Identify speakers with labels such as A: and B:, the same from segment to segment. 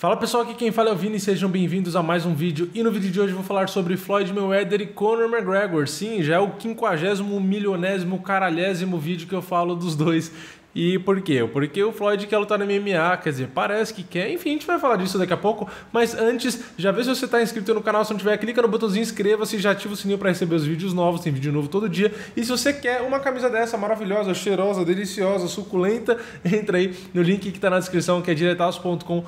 A: Fala pessoal, aqui quem fala é o Vini, sejam bem-vindos a mais um vídeo. E no vídeo de hoje eu vou falar sobre Floyd Mayweather e Conor McGregor. Sim, já é o 50º, milionésimo, caralhésimo vídeo que eu falo dos dois. E por quê? Porque o Floyd quer lutar no MMA, quer dizer, parece que quer, enfim, a gente vai falar disso daqui a pouco, mas antes, já vê se você está inscrito no canal, se não tiver, clica no botãozinho inscreva-se, já ativa o sininho para receber os vídeos novos, tem vídeo novo todo dia, e se você quer uma camisa dessa maravilhosa, cheirosa, deliciosa, suculenta, entra aí no link que está na descrição, que é diretaço.com.br,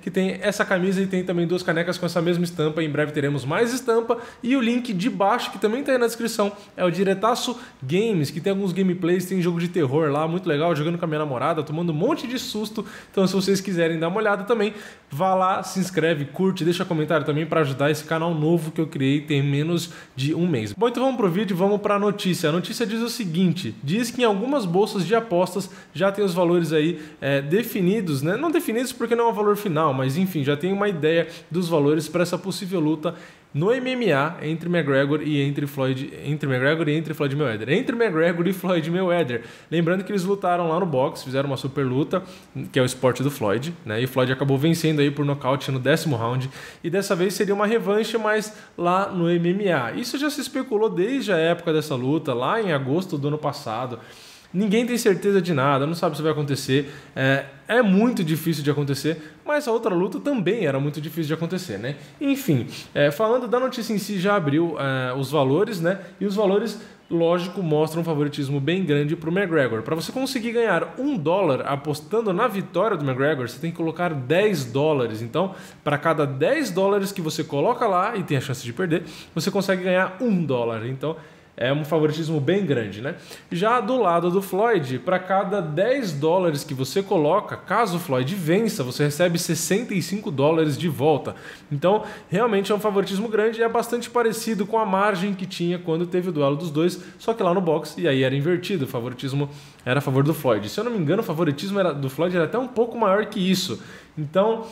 A: que tem essa camisa e tem também duas canecas com essa mesma estampa, em breve teremos mais estampa, e o link de baixo, que também está aí na descrição, é o Diretaço Games, que tem alguns gameplays, tem jogo de terror lá, muito legal, jogando com a minha namorada, tomando um monte de susto. Então, se vocês quiserem dar uma olhada também, vá lá, se inscreve, curte, deixa comentário também para ajudar esse canal novo que eu criei tem menos de um mês. Bom, então vamos pro vídeo, vamos para a notícia. A notícia diz o seguinte: diz que em algumas bolsas de apostas já tem os valores aí definidos, né? Não definidos porque não é um valor final, mas enfim, já tem uma ideia dos valores para essa possível luta no MMA entre McGregor e entre Floyd Mayweather. Entre McGregor e Floyd Mayweather. Lembrando que eles lutaram lá no boxe, fizeram uma super luta, que é o esporte do Floyd, né? E o Floyd acabou vencendo aí por nocaute no 10º round. E dessa vez seria uma revanche, mas lá no MMA. Isso já se especulou desde a época dessa luta, lá em agosto do ano passado. Ninguém tem certeza de nada, não sabe se vai acontecer. É muito difícil de acontecer, mas a outra luta também era muito difícil de acontecer, né? Enfim, falando da notícia em si, já abriu os valores, né? E os valores, lógico, mostram um favoritismo bem grande para o McGregor. Para você conseguir ganhar $1 apostando na vitória do McGregor, você tem que colocar $10. Então, para cada $10 que você coloca lá e tem a chance de perder, você consegue ganhar $1. Então, é um favoritismo bem grande, né? Já do lado do Floyd, para cada $10 que você coloca, caso o Floyd vença, você recebe $65 de volta. Então, realmente é um favoritismo grande e é bastante parecido com a margem que tinha quando teve o duelo dos dois, só que lá no boxe, e aí era invertido, o favoritismo era a favor do Floyd. Se eu não me engano, o favoritismo do Floyd era até um pouco maior que isso. Então,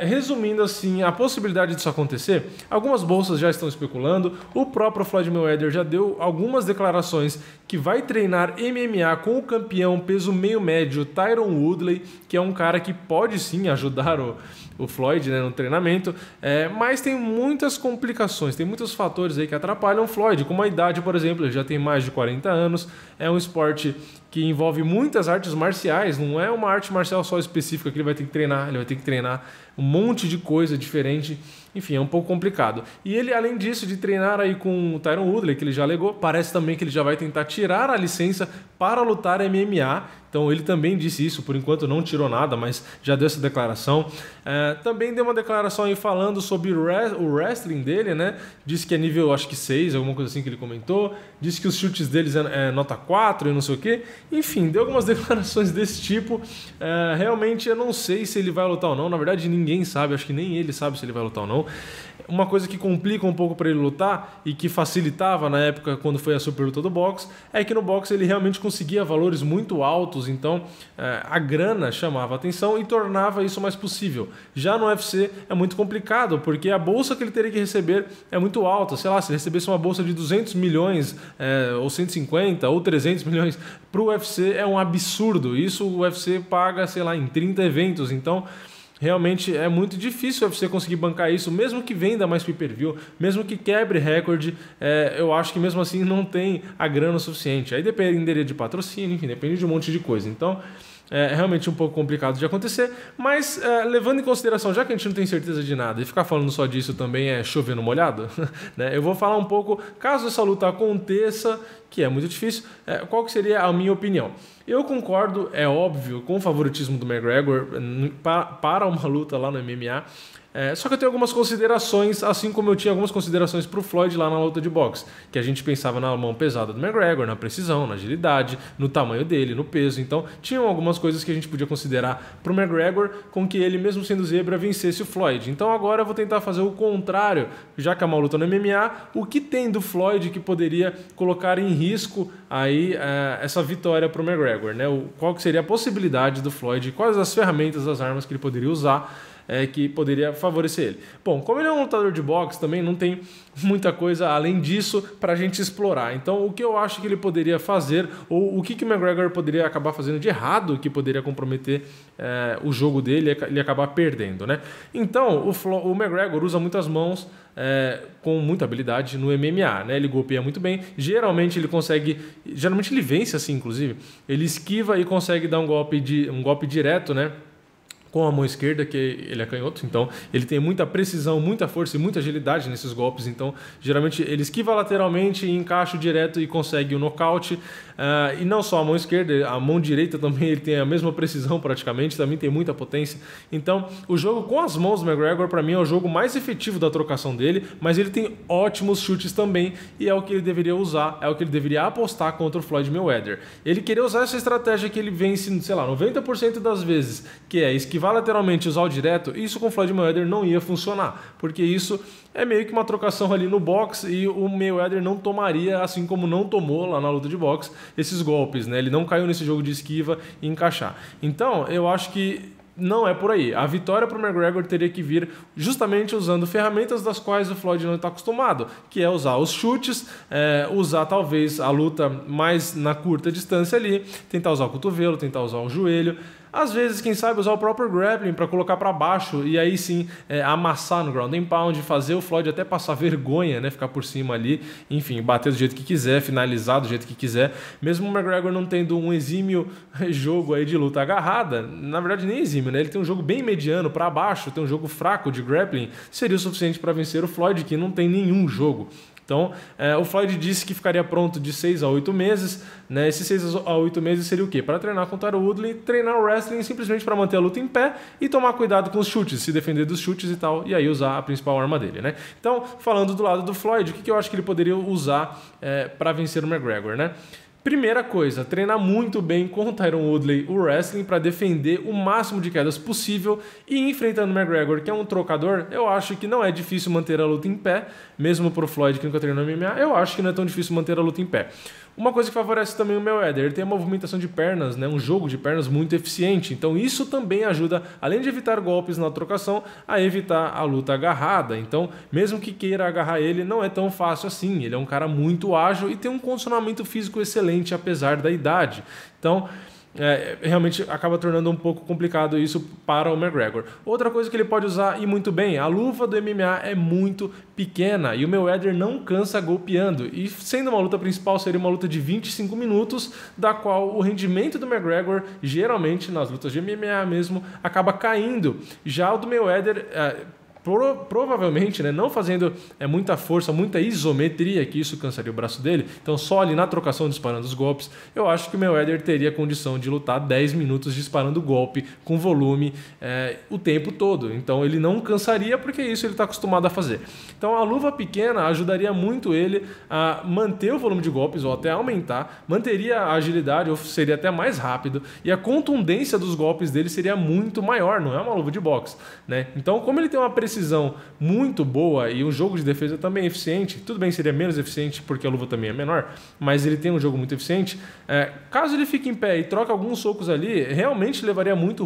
A: resumindo assim, a possibilidade disso acontecer, algumas bolsas já estão especulando, o próprio Floyd Mayweather já deu algumas declarações que vai treinar MMA com o campeão peso meio médio Tyron Woodley, que é um cara que pode sim ajudar o Floyd, né, no treinamento, mas tem muitas complicações, tem muitos fatores aí que atrapalham o Floyd, como a idade, por exemplo, ele já tem mais de 40 anos, é um esporte que envolve muitas artes marciais, não é uma arte marcial só específica que ele vai ter que treinar, ele vai ter que treinar um monte de coisa diferente, enfim, é um pouco complicado. E ele, além disso, de treinar aí com o Tyron Woodley, que ele já alegou, parece também que ele já vai tentar tirar a licença para lutar MMA, então ele também disse isso, por enquanto não tirou nada, mas já deu essa declaração. Também deu uma declaração aí falando sobre o wrestling dele, né? Disse que é nível, acho que 6, alguma coisa assim que ele comentou. Disse que os chutes deles é nota 4 e não sei o quê. Enfim, deu algumas declarações desse tipo. Realmente eu não sei se ele vai lutar ou não. Na verdade, ninguém sabe, acho que nem ele sabe se ele vai lutar ou não. Uma coisa que complica um pouco para ele lutar e que facilitava na época quando foi a super luta do boxe é que no boxe ele realmente conseguia valores muito altos, então a grana chamava atenção e tornava isso mais possível. Já no UFC é muito complicado, porque a bolsa que ele teria que receber é muito alta. Sei lá, se ele recebesse uma bolsa de 200 milhões, ou 150, ou 300 milhões, para o UFC é um absurdo. Isso o UFC paga, sei lá, em 30 eventos, então realmente é muito difícil você conseguir bancar isso, mesmo que venda mais pay-per-view, mesmo que quebre recorde, eu acho que mesmo assim não tem a grana o suficiente. Aí dependeria de patrocínio, enfim, depende de um monte de coisa. Então, é realmente um pouco complicado de acontecer, mas levando em consideração, já que a gente não tem certeza de nada, e ficar falando só disso também é chover no molhado, né? Eu vou falar um pouco, caso essa luta aconteça, que é muito difícil, qual que seria a minha opinião. Eu concordo, é óbvio, com o favoritismo do McGregor para uma luta lá no MMA, só que eu tenho algumas considerações, assim como eu tinha algumas considerações para o Floyd lá na luta de boxe, que a gente pensava na mão pesada do McGregor, na precisão, na agilidade, no tamanho dele, no peso. Então, tinham algumas coisas que a gente podia considerar para o McGregor com que ele, mesmo sendo zebra, vencesse o Floyd. Então, agora eu vou tentar fazer o contrário, já que é uma luta no MMA, o que tem do Floyd que poderia colocar em risco aí essa vitória para o McGregor, né? Qual que seria a possibilidade do Floyd, quais as ferramentas, as armas que ele poderia usar que poderia favorecer ele. Bom, como ele é um lutador de boxe, também não tem muita coisa além disso para a gente explorar. Então, o que eu acho que ele poderia fazer, ou o que o McGregor poderia acabar fazendo de errado, que poderia comprometer o jogo dele, ele acabar perdendo, né? Então, o McGregor usa muitas mãos com muita habilidade no MMA, né? Ele golpeia muito bem. Geralmente ele vence assim, inclusive. Ele esquiva e consegue dar um golpe direto, né? Com a mão esquerda, que ele é canhoto, então ele tem muita precisão, muita força e muita agilidade nesses golpes, então geralmente ele esquiva lateralmente, encaixa direto e consegue o nocaute. E não só a mão esquerda, a mão direita também ele tem a mesma precisão praticamente, também tem muita potência. Então o jogo com as mãos do McGregor para mim é o jogo mais efetivo da trocação dele, mas ele tem ótimos chutes também e é o que ele deveria usar, é o que ele deveria apostar contra o Floyd Mayweather. Ele queria usar essa estratégia que ele vence, sei lá, 90% das vezes, que é esquivar lateralmente e usar o direto. Isso com o Floyd Mayweather não ia funcionar, porque isso é meio que uma trocação ali no boxe e o Mayweather não tomaria, assim como não tomou lá na luta de boxe, esses golpes, né? Ele não caiu nesse jogo de esquiva e encaixar. Então, eu acho que não é por aí. A vitória para o McGregor teria que vir justamente usando ferramentas das quais o Floyd não está acostumado, que é usar os chutes, usar talvez a luta mais na curta distância ali, tentar usar o cotovelo, tentar usar o joelho. Às vezes, quem sabe, usar o próprio grappling para colocar para baixo e aí sim amassar no ground and pound, fazer o Floyd até passar vergonha, né? Ficar por cima ali, enfim, bater do jeito que quiser, finalizar do jeito que quiser. Mesmo o McGregor não tendo um exímio jogo aí de luta agarrada, na verdade nem exímio, né? Ele tem um jogo bem mediano para baixo, tem um jogo fraco de grappling, seria o suficiente para vencer o Floyd, que não tem nenhum jogo. Então, o Floyd disse que ficaria pronto de 6 a 8 meses, né? Esses 6 a 8 meses seria o quê? Para treinar com o Tyron Woodley, treinar o wrestling simplesmente para manter a luta em pé e tomar cuidado com os chutes, se defender dos chutes e tal, e aí usar a principal arma dele, né? Então, falando do lado do Floyd, o que eu acho que ele poderia usar para vencer o McGregor, né? Primeira coisa, treinar muito bem com o Tyron Woodley o wrestling para defender o máximo de quedas possível e enfrentando o McGregor, que é um trocador, eu acho que não é difícil manter a luta em pé, mesmo para o Floyd que nunca treinou no MMA, eu acho que não é tão difícil manter a luta em pé. Uma coisa que favorece também o Mayweather, ele tem a movimentação de pernas, né? Um jogo de pernas muito eficiente, então isso também ajuda, além de evitar golpes na trocação, a evitar a luta agarrada. Então, mesmo que queira agarrar ele, não é tão fácil assim, ele é um cara muito ágil e tem um condicionamento físico excelente, apesar da idade. Então, realmente acaba tornando um pouco complicado isso para o McGregor. Outra coisa que ele pode usar e muito bem, a luva do MMA é muito pequena e o Mayweather não cansa golpeando, e sendo uma luta principal seria uma luta de 25 minutos, da qual o rendimento do McGregor geralmente nas lutas de MMA mesmo acaba caindo. Já o do Mayweather provavelmente, né, não fazendo muita força, muita isometria, que isso cansaria o braço dele, então só ali na trocação disparando os golpes, eu acho que o Mayweather teria condição de lutar 10 minutos disparando golpe com volume o tempo todo, então ele não cansaria porque isso ele está acostumado a fazer. Então a luva pequena ajudaria muito ele a manter o volume de golpes ou até aumentar, manteria a agilidade ou seria até mais rápido e a contundência dos golpes dele seria muito maior, não é uma luva de boxe, né? Então como ele tem uma precisão muito boa e um jogo de defesa também eficiente, tudo bem, seria menos eficiente porque a luva também é menor, mas ele tem um jogo muito eficiente, caso ele fique em pé e troque alguns socos ali, realmente levaria muito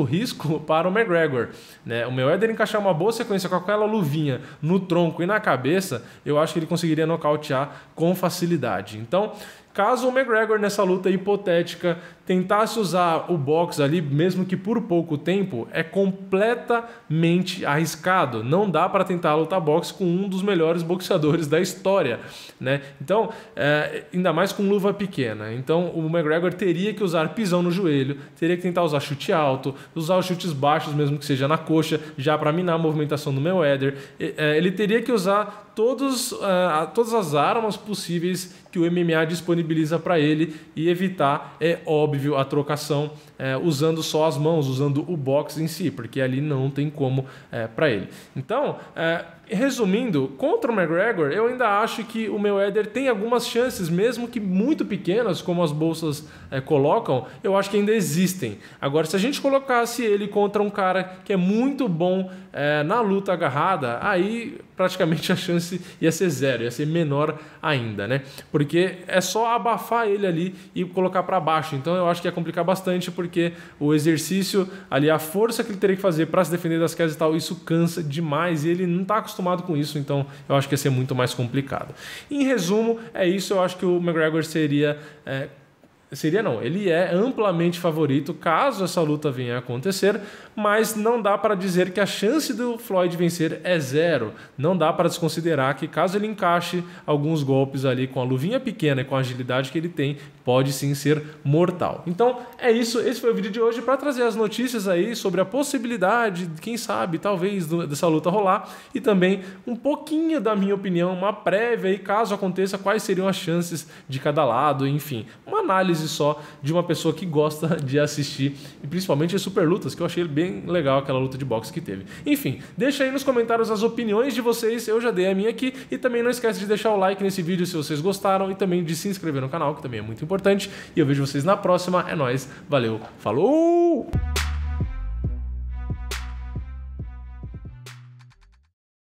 A: risco para o McGregor, né? O Mayweather encaixar uma boa sequência com aquela luvinha no tronco e na cabeça, eu acho que ele conseguiria nocautear com facilidade. Então, caso o McGregor nessa luta hipotética tentasse usar o boxe ali, mesmo que por pouco tempo, é completamente arriscado. Não dá para tentar lutar boxe com um dos melhores boxeadores da história, né? Então, ainda mais com luva pequena. Então, o McGregor teria que usar pisão no joelho, teria que tentar usar chute alto, usar os chutes baixos, mesmo que seja na coxa, já para minar a movimentação do Mayweather. Ele teria que usar todas as armas possíveis que o MMA disponibiliza para ele e evitar, é óbvio, a trocação usando só as mãos, usando o boxe em si, porque ali não tem como para ele. Então, Resumindo, contra o McGregor, eu ainda acho que o Mayweather tem algumas chances, mesmo que muito pequenas, como as bolsas colocam, eu acho que ainda existem. Agora, se a gente colocasse ele contra um cara que é muito bom na luta agarrada, aí praticamente a chance ia ser zero, ia ser menor ainda, né? Porque é só abafar ele ali e colocar para baixo. Então eu acho que ia complicar bastante, porque o exercício ali, a força que ele teria que fazer para se defender das quedas e tal, isso cansa demais e ele não está acostumado com isso, então eu acho que ia ser muito mais complicado. Em resumo, é isso. Eu acho que o McGregor ele é amplamente favorito caso essa luta venha a acontecer, mas não dá para dizer que a chance do Floyd vencer é zero. Não dá para desconsiderar que caso ele encaixe alguns golpes ali com a luvinha pequena e com a agilidade que ele tem, pode sim ser mortal. Então é isso, esse foi o vídeo de hoje para trazer as notícias aí sobre a possibilidade, quem sabe, talvez dessa luta rolar, e também um pouquinho da minha opinião, uma prévia aí, caso aconteça, quais seriam as chances de cada lado, enfim, uma análise só de uma pessoa que gosta de assistir, e principalmente as super lutas, que eu achei bem legal aquela luta de boxe que teve. Enfim, deixa aí nos comentários as opiniões de vocês, eu já dei a minha aqui, e também não esquece de deixar o like nesse vídeo se vocês gostaram, e também de se inscrever no canal, que também é muito importante, e eu vejo vocês na próxima. É nóis, valeu, falou!